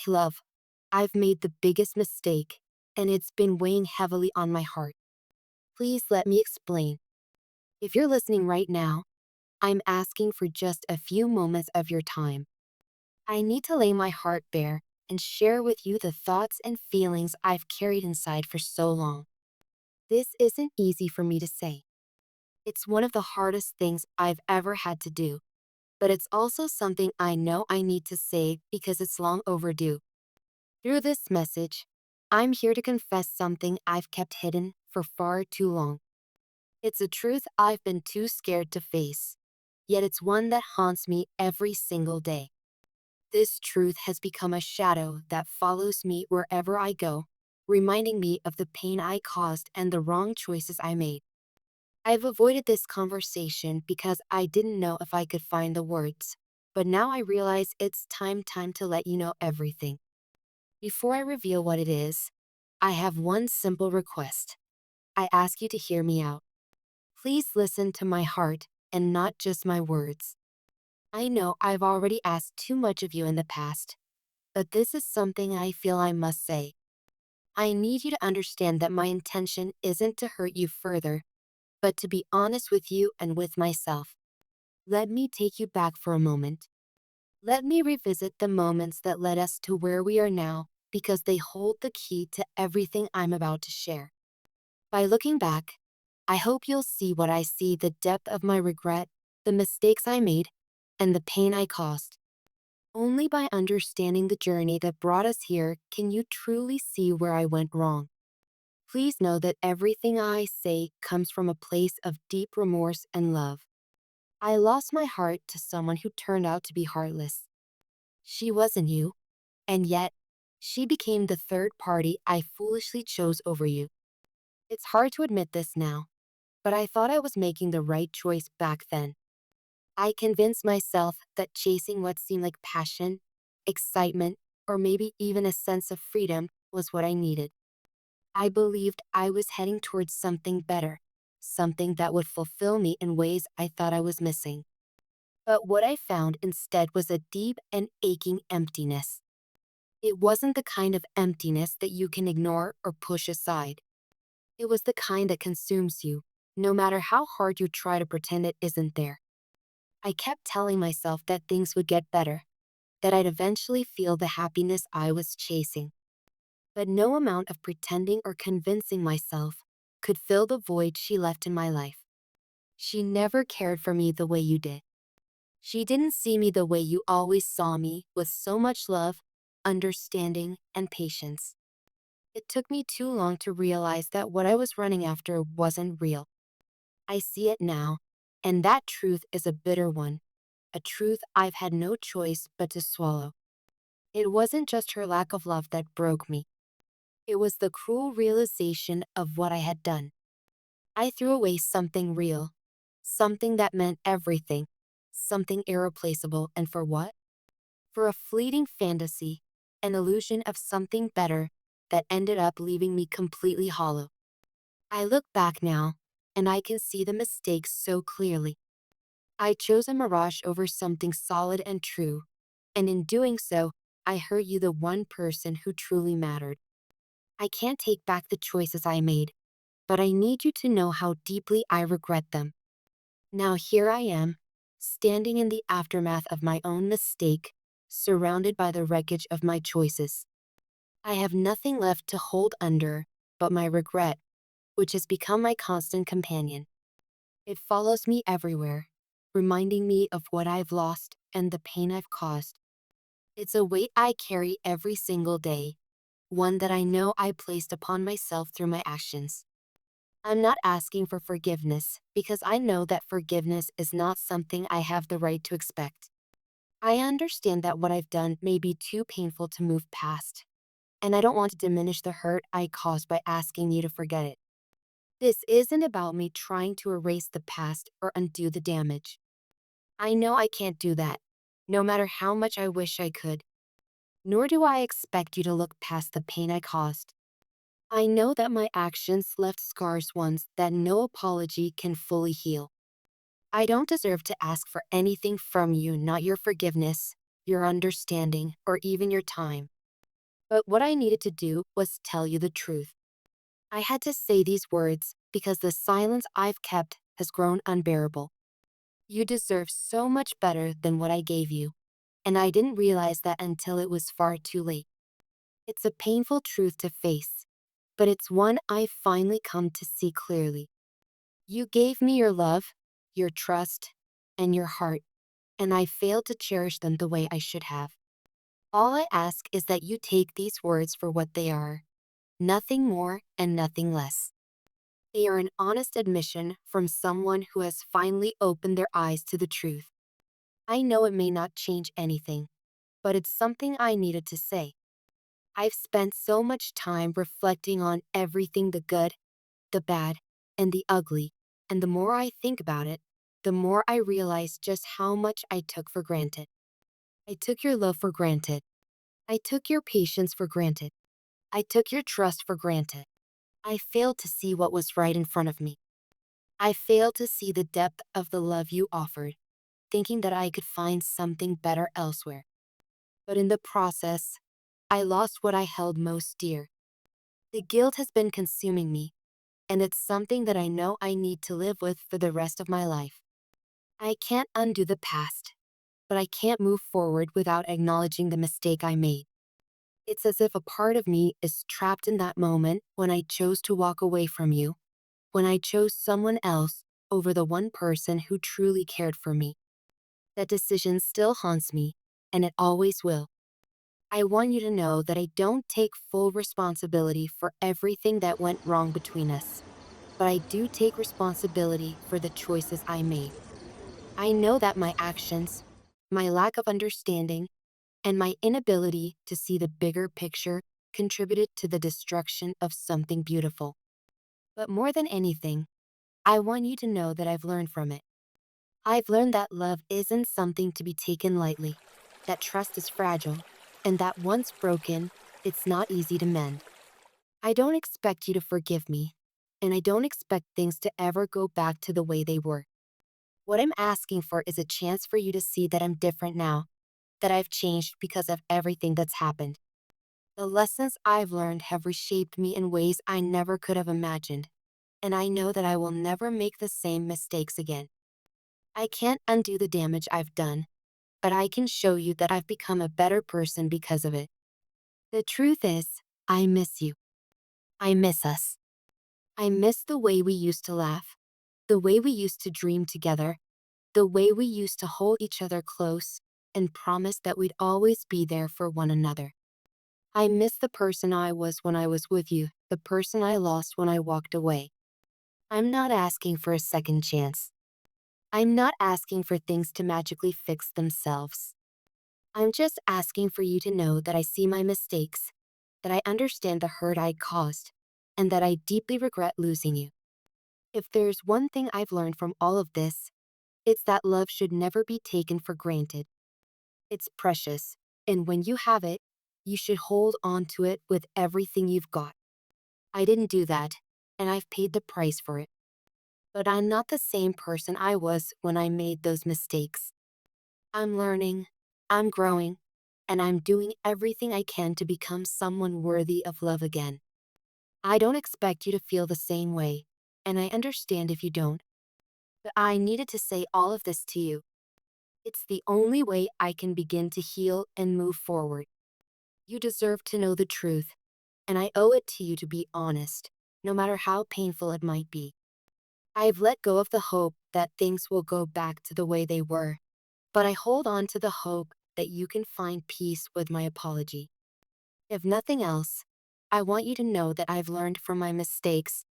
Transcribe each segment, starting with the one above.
love, I've made the biggest mistake, and it's been weighing heavily on my heart. Please let me explain. If you're listening right now, I'm asking for just a few moments of your time. I need to lay my heart bare and share with you the thoughts and feelings I've carried inside for so long. This isn't easy for me to say. It's one of the hardest things I've ever had to do, but it's also something I know I need to say because it's long overdue. Through this message, I'm here to confess something I've kept hidden for far too long. It's a truth I've been too scared to face, yet it's one that haunts me every single day. This truth has become a shadow that follows me wherever I go, reminding me of the pain I caused and the wrong choices I made. I've avoided this conversation because I didn't know if I could find the words, but now I realize it's time to let you know everything. Before I reveal what it is, I have one simple request. I ask you to hear me out. Please listen to my heart and not just my words. I know I've already asked too much of you in the past, but this is something I feel I must say. I need you to understand that my intention isn't to hurt you further, but to be honest with you and with myself. Let me take you back for a moment. Let me revisit the moments that led us to where we are now because they hold the key to everything I'm about to share. By looking back, I hope you'll see what I see: the depth of my regret, the mistakes I made, and the pain I caused. Only by understanding the journey that brought us here can you truly see where I went wrong. Please know that everything I say comes from a place of deep remorse and love. I lost my heart to someone who turned out to be heartless. She wasn't you, and yet, she became the third party I foolishly chose over you. It's hard to admit this now, but I thought I was making the right choice back then. I convinced myself that chasing what seemed like passion, excitement, or maybe even a sense of freedom was what I needed. I believed I was heading towards something better, something that would fulfill me in ways I thought I was missing. But what I found instead was a deep and aching emptiness. It wasn't the kind of emptiness that you can ignore or push aside. It was the kind that consumes you, no matter how hard you try to pretend it isn't there. I kept telling myself that things would get better, that I'd eventually feel the happiness I was chasing. But no amount of pretending or convincing myself could fill the void she left in my life. She never cared for me the way you did. She didn't see me the way you always saw me, with so much love, understanding, and patience. It took me too long to realize that what I was running after wasn't real. I see it now, and that truth is a bitter one, a truth I've had no choice but to swallow. It wasn't just her lack of love that broke me. It was the cruel realization of what I had done. I threw away something real, something that meant everything, something irreplaceable, and for what? For a fleeting fantasy, an illusion of something better that ended up leaving me completely hollow. I look back now, and I can see the mistakes so clearly. I chose a mirage over something solid and true, and in doing so, I hurt you, the one person who truly mattered. I can't take back the choices I made, but I need you to know how deeply I regret them. Now here I am, standing in the aftermath of my own mistake, surrounded by the wreckage of my choices. I have nothing left to hold under but my regret, which has become my constant companion. It follows me everywhere, reminding me of what I've lost and the pain I've caused. It's a weight I carry every single day, one that I know I placed upon myself through my actions. I'm not asking for forgiveness because I know that forgiveness is not something I have the right to expect. I understand that what I've done may be too painful to move past, and I don't want to diminish the hurt I caused by asking you to forget it. This isn't about me trying to erase the past or undo the damage. I know I can't do that, no matter how much I wish I could. Nor do I expect you to look past the pain I caused. I know that my actions left scars once that no apology can fully heal. I don't deserve to ask for anything from you, not your forgiveness, your understanding, or even your time. But what I needed to do was tell you the truth. I had to say these words because the silence I've kept has grown unbearable. You deserve so much better than what I gave you, and I didn't realize that until it was far too late. It's a painful truth to face, but it's one I've finally come to see clearly. You gave me your love, your trust, and your heart, and I failed to cherish them the way I should have. All I ask is that you take these words for what they are, nothing more and nothing less. They are an honest admission from someone who has finally opened their eyes to the truth. I know it may not change anything, but it's something I needed to say. I've spent so much time reflecting on everything, the good, the bad, and the ugly, and the more I think about it, the more I realize just how much I took for granted. I took your love for granted. I took your patience for granted. I took your trust for granted. I failed to see what was right in front of me. I failed to see the depth of the love you offered, thinking that I could find something better elsewhere. But in the process, I lost what I held most dear. The guilt has been consuming me, and it's something that I know I need to live with for the rest of my life. I can't undo the past, but I can't move forward without acknowledging the mistake I made. It's as if a part of me is trapped in that moment when I chose to walk away from you, when I chose someone else over the one person who truly cared for me. That decision still haunts me, and it always will. I want you to know that I don't take full responsibility for everything that went wrong between us, but I do take responsibility for the choices I made. I know that my actions, my lack of understanding, and my inability to see the bigger picture contributed to the destruction of something beautiful. But more than anything, I want you to know that I've learned from it. I've learned that love isn't something to be taken lightly, that trust is fragile, and that once broken, it's not easy to mend. I don't expect you to forgive me, and I don't expect things to ever go back to the way they were. What I'm asking for is a chance for you to see that I'm different now, that I've changed because of everything that's happened. The lessons I've learned have reshaped me in ways I never could have imagined, and I know that I will never make the same mistakes again. I can't undo the damage I've done, but I can show you that I've become a better person because of it. The truth is, I miss you. I miss us. I miss the way we used to laugh, the way we used to dream together, the way we used to hold each other close and promise that we'd always be there for one another. I miss the person I was when I was with you, the person I lost when I walked away. I'm not asking for a second chance. I'm not asking for things to magically fix themselves. I'm just asking for you to know that I see my mistakes, that I understand the hurt I caused, and that I deeply regret losing you. If there's one thing I've learned from all of this, it's that love should never be taken for granted. It's precious, and when you have it, you should hold on to it with everything you've got. I didn't do that, and I've paid the price for it. But I'm not the same person I was when I made those mistakes. I'm learning, I'm growing, and I'm doing everything I can to become someone worthy of love again. I don't expect you to feel the same way, and I understand if you don't. But I needed to say all of this to you. It's the only way I can begin to heal and move forward. You deserve to know the truth, and I owe it to you to be honest, no matter how painful it might be. I've let go of the hope that things will go back to the way they were, but I hold on to the hope that you can find peace with my apology. If nothing else, I want you to know that I've learned from my mistakes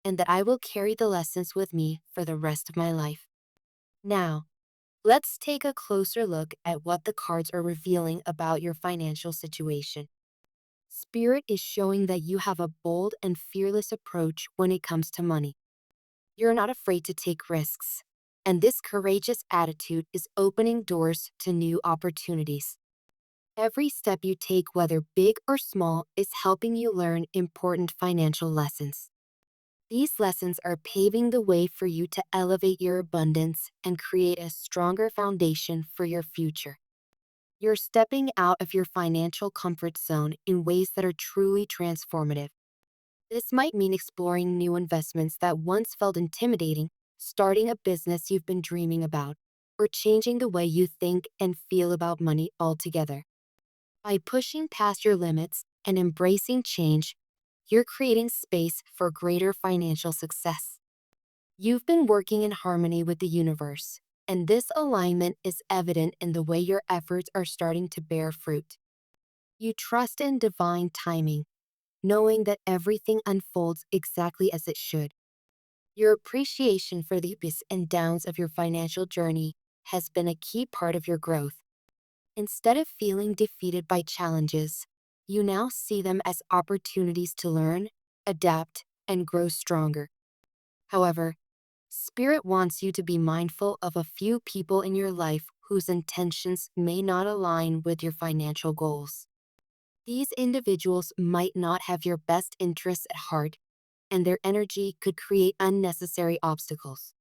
and that I will carry the lessons with me for the rest of my life. Now, let's take a closer look at what the cards are revealing about your financial situation. Spirit is showing that you have a bold and fearless approach when it comes to money. You're not afraid to take risks, and this courageous attitude is opening doors to new opportunities. Every step you take, whether big or small, is helping you learn important financial lessons. These lessons are paving the way for you to elevate your abundance and create a stronger foundation for your future. You're stepping out of your financial comfort zone in ways that are truly transformative. This might mean exploring new investments that once felt intimidating, starting a business you've been dreaming about, or changing the way you think and feel about money altogether. By pushing past your limits and embracing change, you're creating space for greater financial success. You've been working in harmony with the universe, and this alignment is evident in the way your efforts are starting to bear fruit. You trust in divine timing, knowing that everything unfolds exactly as it should. Your appreciation for the ups and downs of your financial journey has been a key part of your growth. Instead of feeling defeated by challenges, you now see them as opportunities to learn, adapt, and grow stronger. However, Spirit wants you to be mindful of a few people in your life whose intentions may not align with your financial goals. These individuals might not have your best interests at heart, and their energy could create unnecessary obstacles.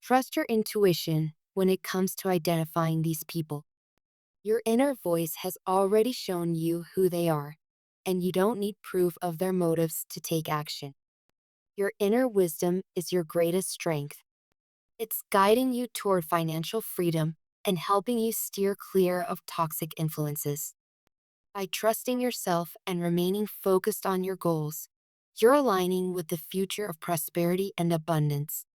Trust your intuition when it comes to identifying these people. Your inner voice has already shown you who they are, and you don't need proof of their motives to take action. Your inner wisdom is your greatest strength. It's guiding you toward financial freedom and helping you steer clear of toxic influences. By trusting yourself and remaining focused on your goals, you're aligning with the future of prosperity and abundance.